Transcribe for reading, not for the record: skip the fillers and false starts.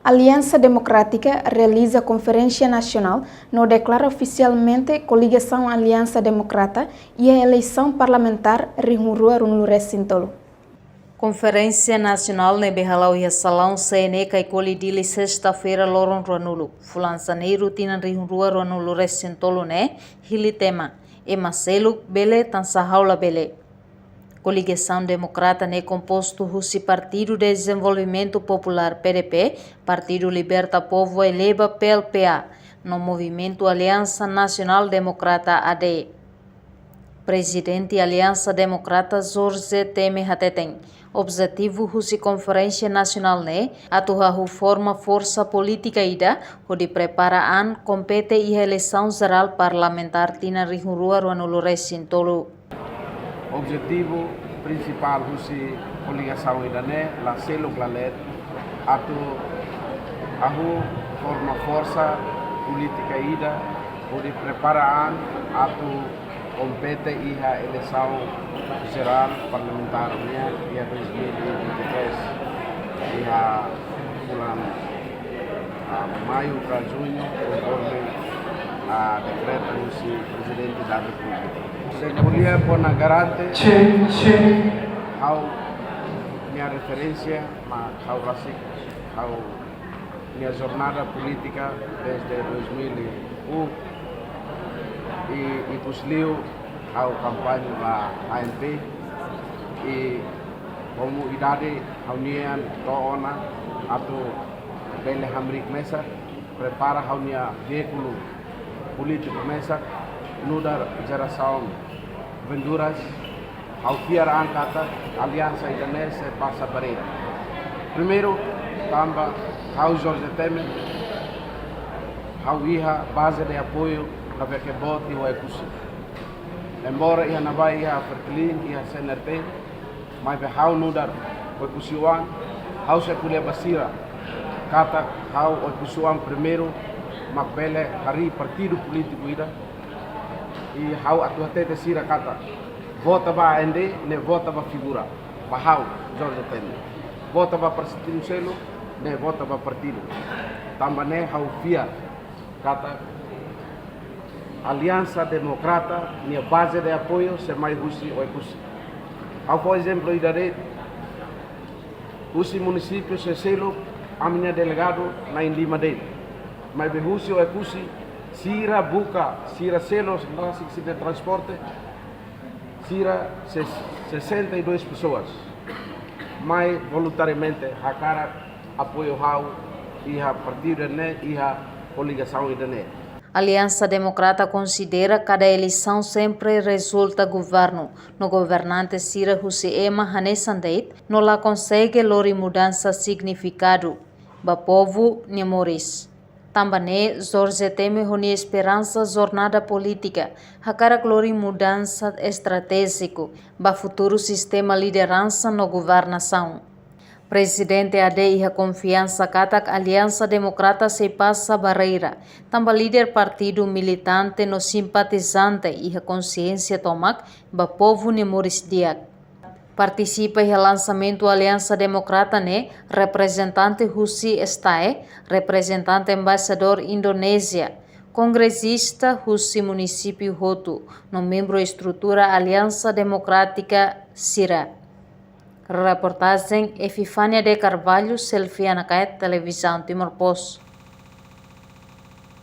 Aliança Democrática realiza Conferência Nacional, não declara oficialmente coligação Aliança Democrata e a eleição parlamentar Rihunrua Runlure Sintolo. Conferência Nacional Nebehalau e Salão CNK e colidili sexta-feira Loron Ruanulu. Fulançaneiro Tina Rihunrua Runlure Sintolo né? Hili tema. E Marcelo Bele Tansahaula Bele. Coligação Democrata é composto por Partido de Desenvolvimento Popular PDP, Partido Liberta Povo e Leba PLPA, no Movimento Aliança Nacional Democrata AD. Presidente Aliança Democrata Jorge Temer Hateteng. Objetivo da Conferência Nacional né, atuar forma força política ida, onde prepara an compete e eleição geral parlamentar tina Rihunrua Ruanulure Sintolo. Objetivo principal da coligação idané, la selo clalet, atu ahu forma força política ida, onde prepara atu compete e a eleição geral parlamentar e a 2023 e a maio para junho, conforme a decreta do presidente da República. Se podia pôr na garante minha referência, minha jornada política desde 2001 e puslio ao campanha da ANP e como idade a união toona atau bele hamrik mesa prepara a união veículo político mesa nudar geração venduras ao fiar angkata aliança indonésia passa barreira. Primeiro tamba ao Jorge Temer ao iha base de apoio na que bote o ecusi. Embora ia na Bahia Fertilin ia CNRP, mas how nudar o ecusiwan, how se kulia basira, kata how o ecusiwan primeiro, mapele hari partido político ida, e how atuate sira kata, vota ba AND, ne vota ba figura, ba how Jorge Temer, vota ba presidente selo, ne vota ba partido, tambane how fia, kata Aliança Democrata, minha base de apoio, ser mais Russi ou Ecussi. Ao por exemplo, Russi município, se selo, a minha delegado na Lima dele. Mas de Russi ou Ecussi, Sira Buca, Sira Selos, se de transporte, Sira 62 pessoas. Mas voluntariamente, a cara apoio ao e a partido e a coligação e Aliança Democrata considera que cada eleição sempre resulta governo. No governante Sira Husseema Hanesandeit não lá consegue lori mudança significado. Ba povo Nemoris. Também Jorge Temer honi esperança jornada política. Hakara lori mudança estratégico. Ba futuro sistema liderança no governação. Presidente AD e a confiança katak Aliança Democrata se passa barreira. Tamba líder partido militante no simpatizante e a consciência tomak ba povo Nemoris Diak. Participa em lançamento Aliança Democrata né representante Hussi Estae, representante embaixador Indonésia, congressista Hussi município Hotu, no membro estrutura Aliança Democrática Sira. Reportagem Efifânia de Carvalho, Selfie Anacaet, Televisão Timor Post.